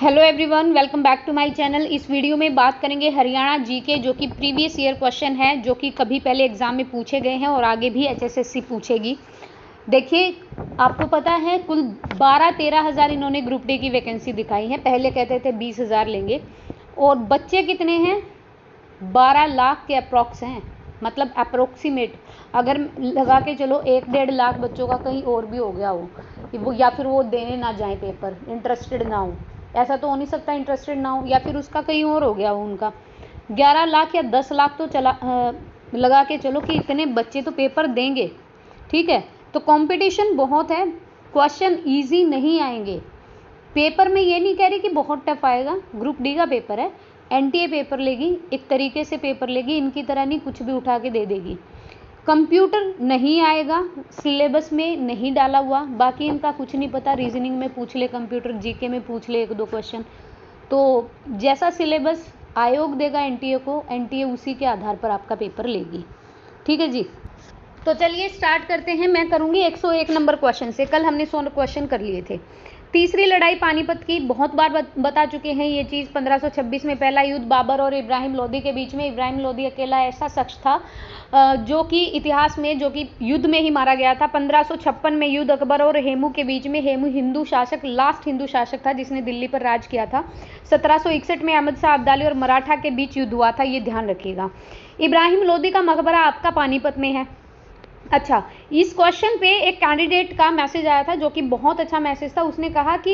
Hello everyone, welcome back to my channel. इस video में बात करेंगे हरियाणा जीके, जो कि प्रीवियस ईयर क्वेश्चन है, जो कि कभी पहले एग्जाम में पूछे गए हैं और आगे भी एचएसएससी पूछेगी। देखिए, आपको पता है कुल 12-13 हज़ार इन्होंने ग्रुप डी की वैकेंसी दिखाई है। पहले कहते थे 20 हज़ार लेंगे, और बच्चे कितने हैं? 12 लाख के अप्रॉक्स हैं, मतलब अप्रोक्सीमेट। अगर लगा के चलो 1-1.5 लाख बच्चों का कहीं और भी हो गया हो, वो या फिर वो देने ना जाए पेपर, इंटरेस्टेड ना हो, ऐसा तो हो नहीं सकता इंटरेस्टेड ना हो, या फिर उसका कहीं और हो गया हो उनका। 11 लाख या 10 लाख तो लगा के चलो कि इतने बच्चे तो पेपर देंगे। ठीक है, तो कंपटीशन बहुत है, क्वेश्चन इजी नहीं आएंगे पेपर में। ये नहीं कह रही कि बहुत टफ आएगा, ग्रुप डी का पेपर है, एनटीए पेपर लेगी, एक तरीके से पेपर लेगी, इनकी तरह नहीं कुछ भी उठा के दे देगी। कंप्यूटर नहीं आएगा, सिलेबस में नहीं डाला हुआ, बाकी इनका कुछ नहीं पता। रीजनिंग में पूछ ले कंप्यूटर, जीके में पूछ ले 1-2 क्वेश्चन। तो जैसा सिलेबस आयोग देगा एनटीए को, एनटीए उसी के आधार पर आपका पेपर लेगी। ठीक है जी, तो चलिए स्टार्ट करते हैं। मैं करूंगी 101 नंबर क्वेश्चन से। कल हमने 100 क्वेश्चन कर लिए थे। तीसरी लड़ाई पानीपत की, बहुत बार बता चुके हैं ये चीज़। 1526 में पहला युद्ध बाबर और इब्राहिम लोदी के बीच में। इब्राहिम लोदी अकेला ऐसा शख्स था जो कि इतिहास में, जो कि युद्ध में ही मारा गया था। 1556 में युद्ध अकबर और हेमू के बीच में। हेमू हिंदू शासक, लास्ट हिंदू शासक था जिसने दिल्ली पर राज किया था। 1761 में अहमद शाह अब्दाली और मराठा के बीच युद्ध हुआ था, ये ध्यान रखिएगा। इब्राहिम लोदी का मकबरा आपका पानीपत में है। अच्छा, इस क्वेश्चन पे एक कैंडिडेट का मैसेज आया था, जो कि बहुत अच्छा मैसेज था। उसने कहा कि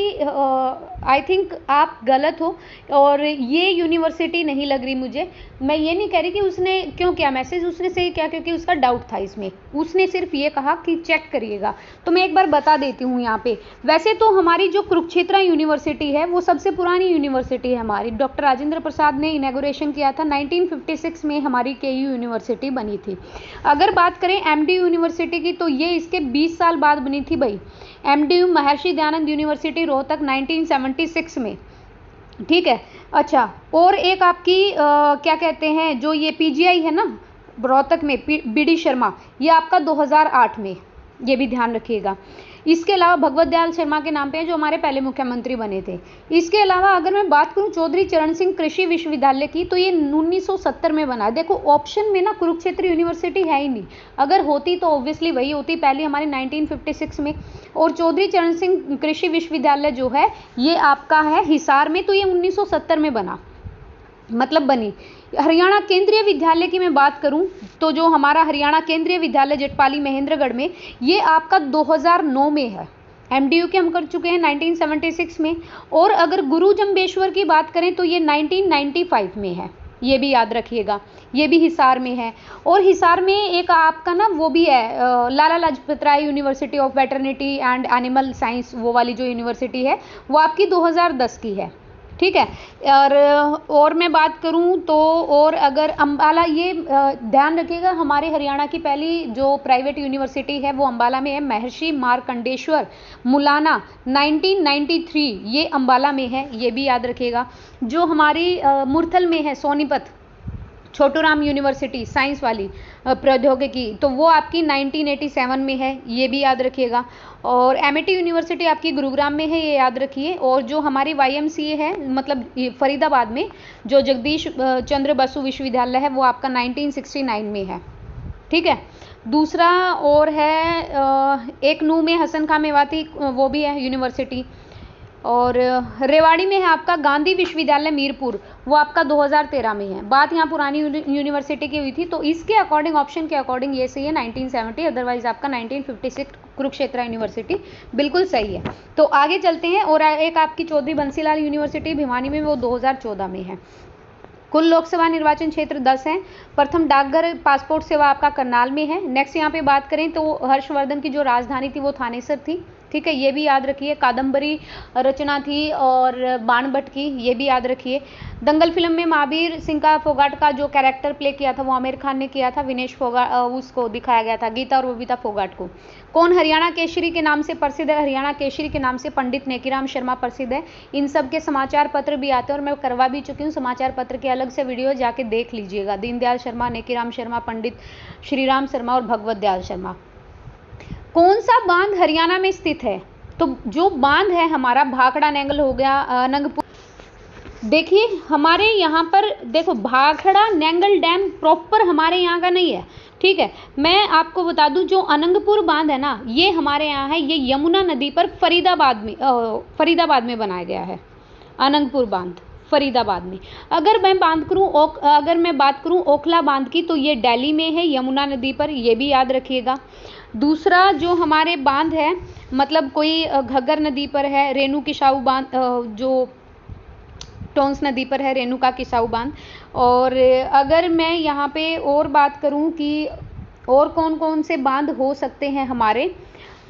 आई थिंक आप गलत हो और ये यूनिवर्सिटी नहीं लग रही मुझे। मैं ये नहीं कह रही कि उसने क्यों किया मैसेज, उसने सही किया क्योंकि उसका डाउट था इसमें। उसने सिर्फ ये कहा कि चेक करिएगा, तो मैं एक बार बता देती हूँ यहाँ पे। वैसे तो हमारी जो कुरुक्षेत्र यूनिवर्सिटी है वो सबसे पुरानी यूनिवर्सिटी है हमारी। डॉक्टर राजेंद्र प्रसाद ने इनॉग्रेशन किया था, 1956 में हमारी केयू यूनिवर्सिटी बनी थी। अगर बात करें एमडी यूनिवर्सिटी की, तो ये इसके 20 साल बाद बनी थी भाई। एमडीयू महर्षि दयानंद यूनिवर्सिटी रोहतक 1976 में। ठीक है, अच्छा, और एक आपकी क्या कहते हैं, जो ये पीजीआई है ना रोहतक में, बीडी शर्मा, ये आपका 2008 में, ये भी ध्यान रखिएगा। इसके अलावा भगवत दयाल शर्मा के नाम पे है, जो हमारे पहले मुख्यमंत्री बने थे। इसके अलावा अगर मैं बात करूं चौधरी चरण सिंह कृषि विश्वविद्यालय की, तो ये 1970 में बना। देखो ऑप्शन में ना कुरुक्षेत्र यूनिवर्सिटी है ही नहीं, अगर होती तो ऑब्वियसली वही होती, पहली हमारी 1956 में। और चौधरी चरण सिंह कृषि विश्वविद्यालय जो है ये आपका है हिसार में, तो ये 1970 में बना, मतलब बनी। हरियाणा केंद्रीय विद्यालय की मैं बात करूं, तो जो हमारा हरियाणा केंद्रीय विद्यालय जटपाली महेंद्रगढ़ में, ये आपका 2009 में है। एमडीयू के हम कर चुके हैं 1976 में। और अगर गुरु जम्बेश्वर की बात करें तो ये 1995 में है, ये भी याद रखिएगा। ये भी हिसार में है। और हिसार में एक आपका ना वो भी है, Lala Lajpat Rai university of veterinary and animal science, वो वाली जो यूनिवर्सिटी है वो आपकी 2010 की है। ठीक है, और मैं बात करूं तो, और अगर अंबाला, ये ध्यान रखिएगा, हमारे हरियाणा की पहली जो प्राइवेट यूनिवर्सिटी है वो अंबाला में है, महर्षि मार्कंडेश्वर मुलाना 1993, ये अंबाला में है, ये भी याद रखिएगा। जो हमारी मुरथल में है सोनीपत छोटूराम यूनिवर्सिटी साइंस वाली प्रौद्योगिकी, तो वो आपकी 1987 में है, ये भी याद रखिएगा। और एमिटी यूनिवर्सिटी आपकी गुरुग्राम में है, ये याद रखिए। और जो हमारी वाईएमसीए है, मतलब फरीदाबाद में, जो जगदीश चंद्र बसु विश्वविद्यालय है, वो आपका 1969 में है। ठीक है, दूसरा और है एक नू में हसन खां मेवाती, वो भी है यूनिवर्सिटी। और रेवाड़ी में है आपका गांधी विश्वविद्यालय मीरपुर, वो आपका 2013 में है। बात यहाँ पुरानी यूनिवर्सिटी की हुई थी, तो इसके अकॉर्डिंग, ऑप्शन के अकॉर्डिंग ये सही है 1970, अदरवाइज आपका 1956 कुरुक्षेत्र यूनिवर्सिटी बिल्कुल सही है। तो आगे चलते हैं। और एक आपकी चौधरी बंसीलाल यूनिवर्सिटी भिवानी में, वो 2014 में है। कुल लोकसभा निर्वाचन क्षेत्र 10 हैं। प्रथम डाकघर पासपोर्ट सेवा आपका करनाल में है। नेक्स्ट यहाँ पे बात करें तो हर्षवर्धन की जो राजधानी थी वो थानेसर थी। ठीक है, ये भी याद रखिए। कादम्बरी रचना थी और बाणभट्ट की, ये भी याद रखिए। दंगल फिल्म में महावीर सिंह का फोगाट का जो कैरेक्टर प्ले किया था वो आमिर खान ने किया था, विनेश फोगाट उसको दिखाया गया था, गीता और बबीता फोगाट को। कौन हरियाणा केसरी के नाम से प्रसिद्ध है? हरियाणा केसरी के नाम से पंडित नेकीराम शर्मा प्रसिद्ध है। इन सब के समाचार पत्र भी आते हैं और मैं करवा भी चुकी हूँ समाचार पत्र के अलग से वीडियो, जाके देख लीजिएगा। दीनदयाल शर्मा, नेकीराम शर्मा, पंडित श्रीराम शर्मा और भगवत दयाल शर्मा। कौन सा बांध हरियाणा में स्थित है? तो जो बांध है हमारा भाखड़ा नैंगल हो गया, अनंगपुर, देखिए हमारे यहाँ पर देखो भाखड़ा नैंगल डैम प्रॉपर हमारे यहाँ का नहीं है, ठीक है। मैं आपको बता दूं जो अनंगपुर बांध है ना, ये हमारे यहाँ है, ये यमुना नदी पर फरीदाबाद में बनाया गया है। अनंगपुर बांध फरीदाबाद में। अगर मैं बात करूं ओखला बांध की, तो ये दिल्ली में है, यमुना नदी पर, ये भी याद रखिएगा। दूसरा जो हमारे बांध है, मतलब कोई घग्गर नदी पर है, रेणु किसाऊ बांध, जो टोंस नदी पर है रेणुका किसाऊ बांध। और अगर मैं यहाँ पे और बात करूँ कि और कौन कौन से बांध हो सकते हैं हमारे,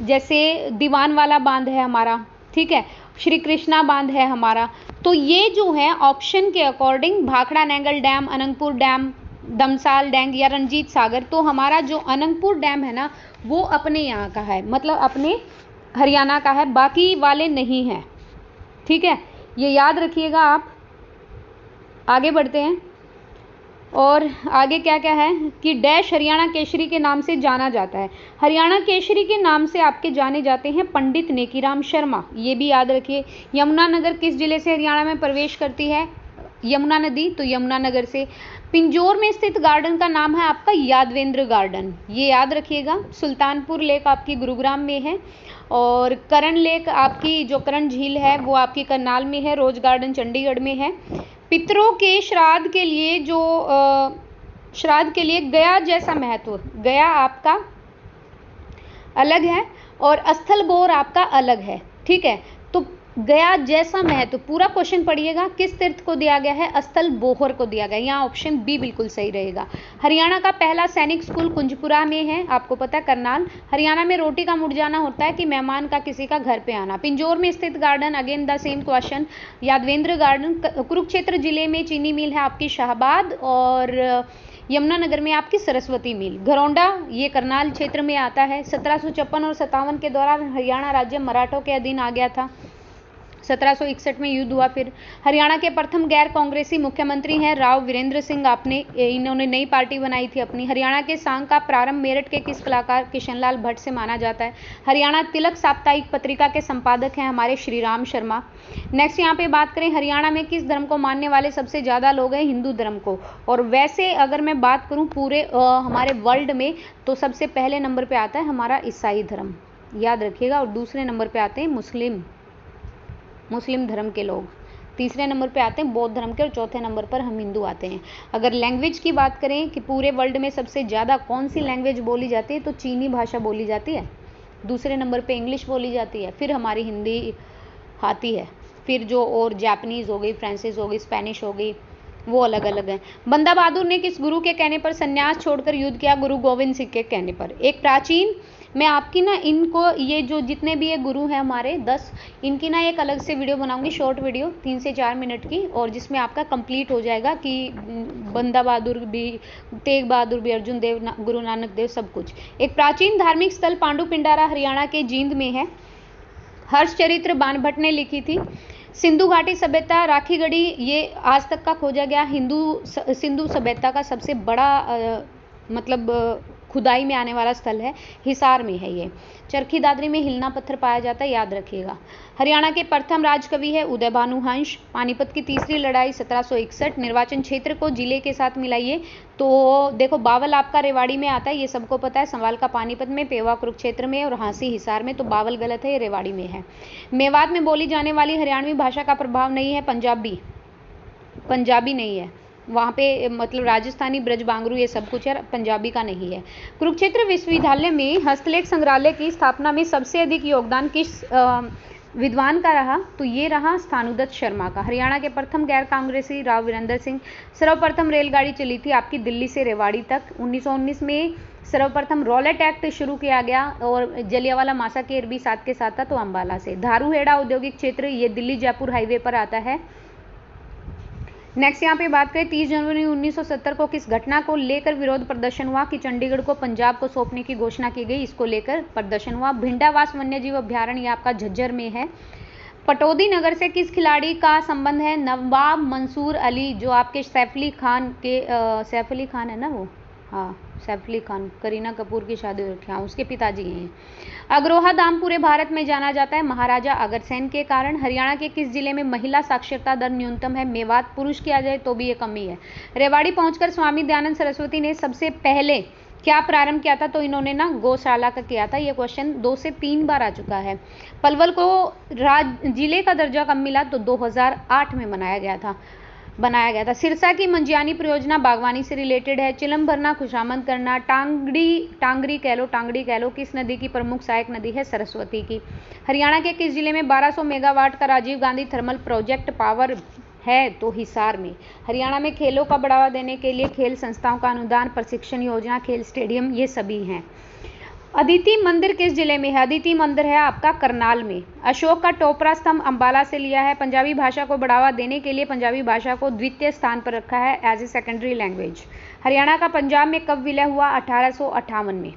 जैसे दीवान वाला बांध है हमारा, ठीक है, श्री कृष्णा बांध है हमारा। तो ये जो है ऑप्शन के according Bhakra Nangal dam, Anangpur dam, Damsal dam या रंजीत सागर, तो हमारा जो अनंगपुर डैम है ना वो अपने यहाँ का है, मतलब अपने हरियाणा का है, बाकी वाले नहीं हैं, ठीक है, ये याद रखिएगा आप। आगे बढ़ते हैं। और आगे क्या क्या है कि डैश हरियाणा केसरी के नाम से जाना जाता है। हरियाणा केसरी के नाम से आपके जाने जाते हैं पंडित नेकीराम शर्मा, ये भी याद रखिए। यमुनानगर किस जिले से हरियाणा में प्रवेश करती है? यमुना नदी, तो यमुनानगर से। पिंजौर में स्थित गार्डन का नाम है आपका यादवेंद्र गार्डन, ये याद रखिएगा। सुल्तानपुर लेक आपकी गुरुग्राम में है। और करण लेक आपकी जो करण झील है वो आपकी करनाल में है। रोज गार्डन चंडीगढ़ में है। पितरों के श्राद्ध के लिए गया जैसा महत्व, गया आपका अलग है और स्थल गौर आपका अलग है, ठीक है। तो गया जैसा महत्व, पूरा क्वेश्चन पढ़िएगा, किस तीर्थ को दिया गया है? स्थल बोहर को दिया गया। यहाँ ऑप्शन बी बिल्कुल सही रहेगा। हरियाणा का पहला सैनिक स्कूल कुंजपुरा में है, आपको पता है, करनाल। हरियाणा में रोटी का मुड़ जाना होता है कि मेहमान का किसी का घर पे आना। पिंजौर में स्थित garden, again the same question, Yadavindra garden. Kurukshetra जिले में चीनी मिल है आपकी शाहबाद, और यमुनानगर में आपकी सरस्वती मिल। घरौंडा ये करनाल क्षेत्र में आता है। 1756 और 57 के दौरान हरियाणा राज्य मराठों के अधीन आ गया था। 1761 में युद्ध हुआ। फिर हरियाणा के प्रथम गैर कांग्रेसी मुख्यमंत्री हैं राव वीरेंद्र सिंह, इन्होंने नई पार्टी बनाई थी अपनी। हरियाणा के सांग का प्रारंभ मेरठ के किस कलाकार किशनलाल भट्ट से माना जाता है? हरियाणा तिलक साप्ताहिक पत्रिका के संपादक हैं हमारे श्रीराम शर्मा। नेक्स्ट यहाँ पे बात करें, हरियाणा में किस धर्म को मानने वाले सबसे ज़्यादा लोग हैं? हिंदू धर्म को। और वैसे अगर मैं बात करूँ पूरे हमारे वर्ल्ड में, तो सबसे पहले नंबर पर आता है हमारा ईसाई धर्म, याद रखिएगा। और दूसरे नंबर पर आते हैं मुस्लिम धर्म के लोग। तीसरे नंबर पे आते हैं बौद्ध धर्म के, और चौथे नंबर पर हम हिंदू आते हैं। अगर लैंग्वेज की बात करें कि पूरे वर्ल्ड में सबसे ज़्यादा कौन सी लैंग्वेज बोली जाती है, तो चीनी भाषा बोली जाती है। दूसरे नंबर पे इंग्लिश बोली जाती है, फिर हमारी हिंदी आती है, फिर जो और जापानीज़ हो गई, फ्रांसीस हो गई, स्पेनिश हो गई, वो अलग अलग हैं। बंदा बहादुर ने किस गुरु के कहने पर संन्यास छोड़कर युद्ध किया? गुरु गोविंद सिंह के कहने पर। एक प्राचीन, मैं आपकी ना इनको, ये जो जितने भी ये गुरु हैं हमारे 10, इनकी ना एक अलग से वीडियो बनाऊंगी, शॉर्ट वीडियो 3 से 4 मिनट की, और जिसमें आपका कंप्लीट हो जाएगा कि बंदा बहादुर भी, तेग बहादुर भी, अर्जुन देव, गुरु नानक देव, सब कुछ। एक प्राचीन धार्मिक स्थल पांडु पिंडारा हरियाणा के जींद में है। हर्षचरित्र बाणभट्ट ने लिखी थी। सिंधु घाटी सभ्यता, राखीगढ़ी, ये आज तक का खोजा गया सिंधु सभ्यता का सबसे बड़ा मतलब खुदाई में आने वाला स्थल है, हिसार में है ये। चरखी दादरी में हिलना पत्थर पाया जाता है, याद रखिएगा। हरियाणा के प्रथम राजकवि है उदय भानु हंस। पानीपत की तीसरी लड़ाई 1761। निर्वाचन क्षेत्र को जिले के साथ मिलाइए, तो देखो बावल आपका रेवाड़ी में आता है, ये सबको पता है। संवाल का पानीपत में, पेवा कुरुक्षेत्र में, और हाँसी हिसार में, तो बावल गलत है, ये रेवाड़ी में है। मेवात में बोली जाने वाली हरियाणवी भाषा का प्रभाव नहीं है पंजाबी नहीं है वहाँ पे, मतलब राजस्थानी, ब्रज बांगरू, ये सब कुछ है, पंजाबी का नहीं है। कुरुक्षेत्र विश्वविद्यालय में हस्तलेख संग्रहालय की स्थापना में सबसे अधिक योगदान किस विद्वान का रहा? तो ये रहा स्थानुदत्त शर्मा का। हरियाणा के प्रथम गैर कांग्रेसी राव वीरेंद्र सिंह। सर्वप्रथम रेलगाड़ी चली थी आपकी दिल्ली से रेवाड़ी तक। 1919 में सर्वप्रथम रॉलेट एक्ट शुरू किया गया, और जलियांवाला मासाकेर भी साथ के साथ था, तो अम्बाला से। धारूहेड़ा औद्योगिक क्षेत्र, ये दिल्ली जयपुर हाईवे पर आता है। नेक्स्ट यहाँ पे बात करें, 30 जनवरी 1970 को किस घटना को लेकर विरोध प्रदर्शन हुआ? कि चंडीगढ़ को पंजाब को सौंपने की घोषणा की गई, इसको लेकर प्रदर्शन हुआ। भिंडावास वन्यजीव अभ्यारण्य, ये आपका झज्जर में है। पटौदी नगर से किस खिलाड़ी का संबंध है? नवाब मंसूर अली, जो आपके सैफ अली खान है ना वो, हाँ, सैफ अली खान, करीना कपूर की शादी हो रखी है, उसके पिताजी हैं। अग्रोहा धाम पूरे भारत में जाना जाता है महाराजा अग्रसेन के कारण। हरियाणा के किस जिले में महिला साक्षरता दर न्यूनतम है? मेवात। पुरुष किया जाए तो भी ये कम ही है। रेवाड़ी पहुंचकर स्वामी दयानंद सरस्वती ने सबसे पहले क्या प्रारंभ किया था? तो इन्होंने ना गौशाला का किया था। ये क्वेश्चन 2 से 3 बार आ चुका है। पलवल को जिले का दर्जा कब मिला? तो 2008 में बनाया गया था। सिरसा की मंजियानी परियोजना बागवानी से रिलेटेड है। चिलम भरना, खुशामद करना, टांगरी कह लो किस नदी की प्रमुख सहायक नदी है? सरस्वती की। हरियाणा के किस जिले में 1200 मेगावाट का Rajiv Gandhi thermal project power है? तो हिसार में। हरियाणा में खेलों का बढ़ावा देने के लिए खेल संस्थाओं का अनुदान, प्रशिक्षण योजना, खेल स्टेडियम, ये सभी हैं। अदिति मंदिर किस जिले में है? अदिति मंदिर है आपका करनाल में। अशोक का टोपरा स्तंभ अंबाला से लिया है। पंजाबी भाषा को बढ़ावा देने के लिए पंजाबी भाषा को द्वितीय स्थान पर रखा है as a secondary language. Haryana का पंजाब में कब विलय हुआ? 1858 में।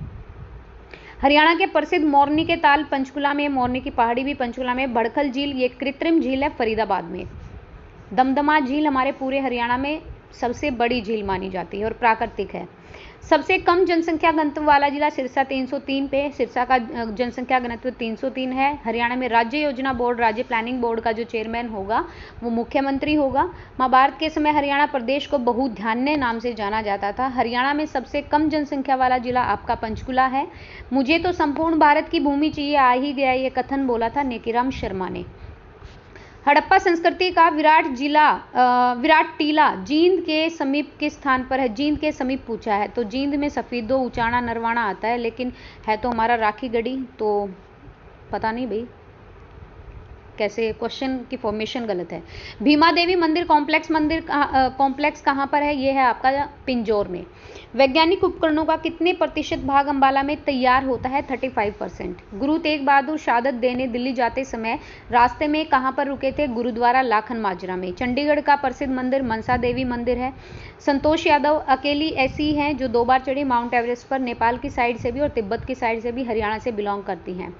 हरियाणा के प्रसिद्ध मोरनी के ताल पंचकुला में, मोरनी की पहाड़ी भी पंचकुला में। बड़खल झील ये कृत्रिम झील है फरीदाबाद में। दमदमा झील हमारे पूरे हरियाणा में सबसे बड़ी झील मानी जाती है और प्राकृतिक है। सबसे कम जनसंख्या घनत्व वाला जिला सिरसा 303 पे। सिरसा का जनसंख्या घनत्व 303 है। हरियाणा में राज्य योजना बोर्ड, राज्य प्लानिंग बोर्ड का जो चेयरमैन होगा वो मुख्यमंत्री होगा। महाभारत के समय हरियाणा प्रदेश को बहुधान्य नाम से जाना जाता था। हरियाणा में सबसे कम जनसंख्या वाला जिला आपका पंचकुला है। मुझे तो संपूर्ण भारत की भूमि चाहिए, आ ही गया, ये कथन बोला था नेकीराम शर्मा ने। हड़प्पा संस्कृति का विराट टीला जींद के समीप किस स्थान पर है? जींद के समीप पूछा है तो जींद में सफीदो, उचाना, नरवाना आता है, लेकिन है तो हमारा राखीगढ़ी, तो पता नहीं भाई कैसे, क्वेश्चन की फॉर्मेशन गलत है। भीमा देवी मंदिर कॉम्प्लेक्स कहाँ पर है? ये है आपका पिंजौर में। वैज्ञानिक उपकरणों का कितने प्रतिशत भाग अंबाला में तैयार होता है? 35%। गुरु तेग बहादुर शहादत देने दिल्ली जाते समय रास्ते में कहाँ पर रुके थे? गुरुद्वारा लाखन माजरा में। चंडीगढ़ का प्रसिद्ध मंदिर मनसा देवी मंदिर है। संतोष यादव अकेली ऐसी हैं जो 2 बार चढ़ी माउंट एवरेस्ट पर, नेपाल की साइड से भी और तिब्बत की साइड से भी, हरियाणा से बिलोंग करती हैं।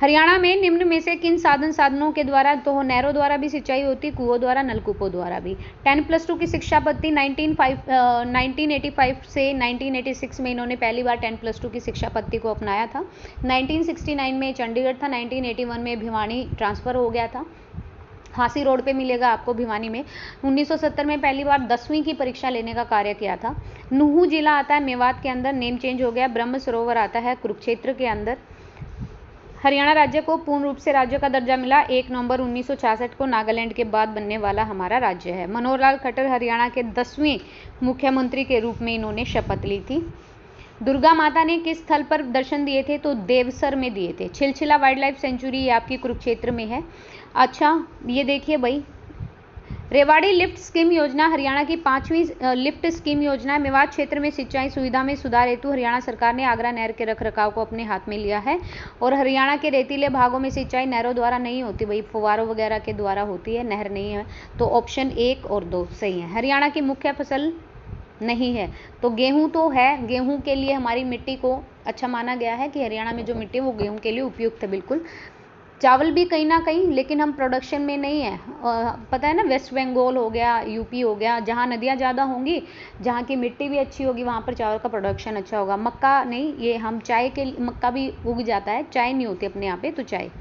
हरियाणा में निम्न में से किन साधनों के द्वारा? तो नहरों द्वारा भी सिंचाई होती, कुओं द्वारा, नलकूपों द्वारा भी। 10+2 की शिक्षा पद्धति 1985 से 1986 में इन्होंने पहली बार 10+2 की शिक्षा पद्धति को अपनाया था। 1969 में चंडीगढ़ था, 1981 में भिवानी ट्रांसफ़र हो गया था। हांसी रोड पे मिलेगा आपको भिवानी में। 1970 में पहली बार 10वीं की परीक्षा लेने का कार्य किया था। नुहू जिला आता है मेवात के अंदर, नेम चेंज हो गया। ब्रह्म सरोवर आता है कुरुक्षेत्र के अंदर। हरियाणा राज्य को पूर्ण रूप से राज्य का दर्जा मिला 1 नवंबर 1966 को, नागालैंड के बाद बनने वाला हमारा राज्य है। मनोहर लाल खट्टर हरियाणा के 10वें मुख्यमंत्री के रूप में इन्होंने शपथ ली थी। दुर्गा माता ने किस स्थल पर दर्शन दिए थे? तो देवसर में दिए थे। छिलछिला वाइल्ड लाइफ सेंचुरी आपकी कुरुक्षेत्र में है। अच्छा ये देखिए भाई, रेवाड़ी लिफ्ट स्कीम योजना हरियाणा की 5वीं लिफ्ट स्कीम योजना है। मेवात क्षेत्र में सिंचाई सुविधा में सुधार हेतु हरियाणा सरकार ने आगरा नहर के रखरखाव को अपने हाथ में लिया है। और हरियाणा के रेतीले भागों में सिंचाई नहरों द्वारा नहीं होती भाई, फुवारों वगैरह के द्वारा होती है, नहर नहीं है। तो ऑप्शन 1 और 2 सही है। हरियाणा की मुख्य फसल नहीं है तो गेहूं तो है। गेहूं के लिए हमारी मिट्टी को अच्छा माना गया है कि हरियाणा में जो मिट्टी है वो गेहूं के लिए उपयुक्त है बिल्कुल। चावल भी कहीं ना कहीं, लेकिन हम प्रोडक्शन में नहीं है। पता है ना, वेस्ट बंगाल हो गया, यूपी हो गया, जहाँ नदियाँ ज़्यादा होंगी, जहाँ की मिट्टी भी अच्छी होगी, वहाँ पर चावल का प्रोडक्शन अच्छा होगा। मक्का नहीं, ये हम चाय के, मक्का भी उग जाता है, चाय नहीं होती अपने यहाँ पे, तो चाय।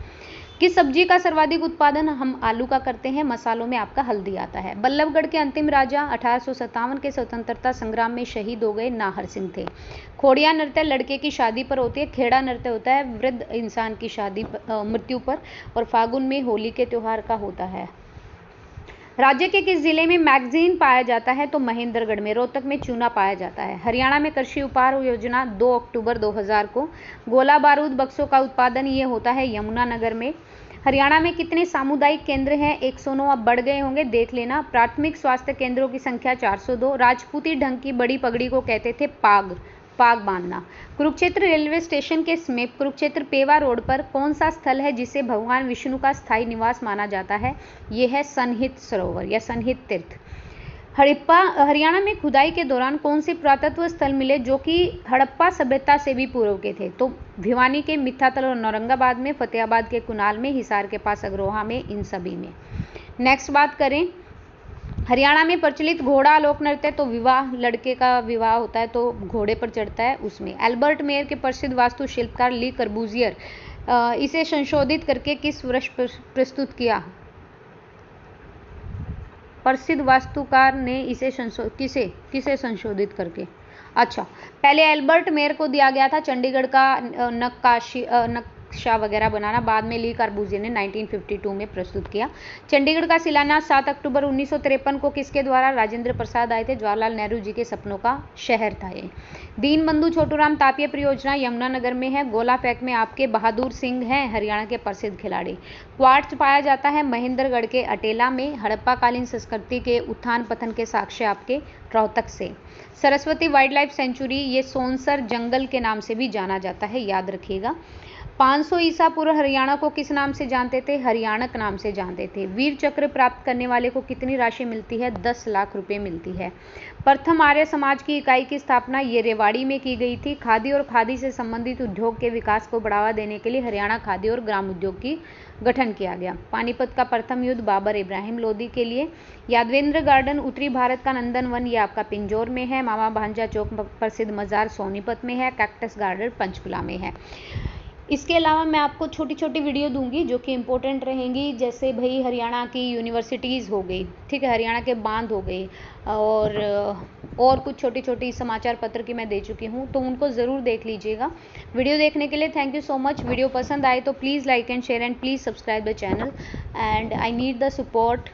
किस सब्जी का सर्वाधिक उत्पादन? हम आलू का करते हैं। मसालों में आपका हल्दी आता है। बल्लभगढ़ के अंतिम राजा 1857 के स्वतंत्रता संग्राम में शहीद हो गए नाहर सिंह थे। खोड़िया नृत्य लड़के की शादी पर होती है। खेड़ा नृत्य होता है वृद्ध इंसान की शादी मृत्यु पर। और फागुन में होली के त्योहार का होता है। राज्य के किस जिले में मैगजीन पाया जाता है? तो महेंद्रगढ़ में। रोहतक में चूना पाया जाता है। हरियाणा में कृषि उपहार योजना 2 अक्टूबर 2000 को। गोला बारूद बक्सों का उत्पादन ये होता है यमुनानगर में। हरियाणा में कितने सामुदायिक केंद्र हैं? 109, अब बढ़ गए होंगे, देख लेना। प्राथमिक स्वास्थ्य केंद्रों की संख्या 402। राजपूती ढंग की बड़ी पगड़ी को कहते थे पाग बांधना। कुरुक्षेत्र रेलवे स्टेशन के समीप कुरुक्षेत्र पेवा रोड पर कौन सा स्थल है जिसे भगवान विष्णु का स्थायी निवास माना जाता है? यह है सनहित सरोवर या सनहित तीर्थ। हरियाणा में खुदाई के दौरान कौन से पुरातत्व स्थल मिले जो कि हड़प्पा सभ्यता से भी पूर्व के थे? तो भिवानी के मिठातल और औरंगाबाद में, फतेहाबाद के कुनाल में, हिसार के पास अग्रोहा में, इन सभी में। नेक्स्ट बात करें, हरियाणा में प्रचलित घोड़ा लोक नृत्य, तो विवाह, लड़के का विवाह होता है तो घोड़े पर चढ़ता है उसमें। एल्बर्ट मेयर के प्रसिद्ध वास्तु शिल्पकार ली कर्बूजियर इसे संशोधित करके किस वर्ष प्रस्तुत किया? प्रसिद्ध वास्तुकार ने इसे किसे संशोधित करके? अच्छा, पहले एल्बर्ट मेयर को दिया गया था चंडीगढ़ का नक्शा वगैरह बनाना, बाद में ली कार्बूजियर ने 1952 में प्रस्तुत किया। चंडीगढ़ का शिलान्यास 7 अक्टूबर 1953 को किसके द्वारा? राजेंद्र प्रसाद आए थे, जवाहरलाल नेहरू जी के सपनों का शहर था ये। दीनबंधु छोटूराम तापीय परियोजना यमुनानगर में है। गोला फेंक में आपके बहादुर सिंह हैं हरियाणा के प्रसिद्ध खिलाड़ी। क्वार्ट्ज पाया जाता है महेंद्रगढ़ के अटेला में। हड़प्पा कालीन संस्कृति के उत्थान पतन के साक्ष्य आपके रोहतक से। सरस्वती वाइल्ड लाइफ सेंचुरी ये सोनसर जंगल के नाम से भी जाना जाता है, याद रखिएगा। 500 ईसा पूर्व हरियाणा को किस नाम से जानते थे? हरियाणक नाम से जानते थे। वीर चक्र प्राप्त करने वाले को कितनी राशि मिलती है? 10 लाख रुपए मिलती है। प्रथम आर्य समाज की इकाई की स्थापना ये रेवाड़ी में की गई थी। खादी और खादी से संबंधित उद्योग के विकास को बढ़ावा देने के लिए हरियाणा खादी और ग्राम उद्योग की गठन किया गया। पानीपत का प्रथम युद्ध बाबर इब्राहिम लोदी के लिए। यादवेंद्र गार्डन उत्तरी भारत का नंदन वन ये आपका पिंजौर में है। मामा भांजा चौक प्रसिद्ध मजार सोनीपत में है। कैक्टस गार्डन पंचकुला में है। इसके अलावा मैं आपको छोटी छोटी वीडियो दूंगी जो कि इम्पोर्टेंट रहेंगी, जैसे भाई हरियाणा की यूनिवर्सिटीज़ हो गई, ठीक है, हरियाणा के बांध हो गए, और कुछ छोटी छोटी समाचार पत्र की मैं दे चुकी हूँ, तो उनको ज़रूर देख लीजिएगा। वीडियो देखने के लिए thank you so much. Video पसंद आए तो please like and share and please subscribe the channel and I need the support.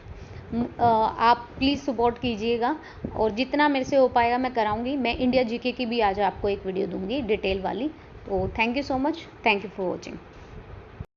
आप प्लीज़ सपोर्ट कीजिएगा और जितना मेरे से हो पाएगा मैं कराऊंगी। मैं इंडिया जीके की भी आज आपको एक वीडियो दूंगी डिटेल वाली। तो thank you so much, thank you for watching.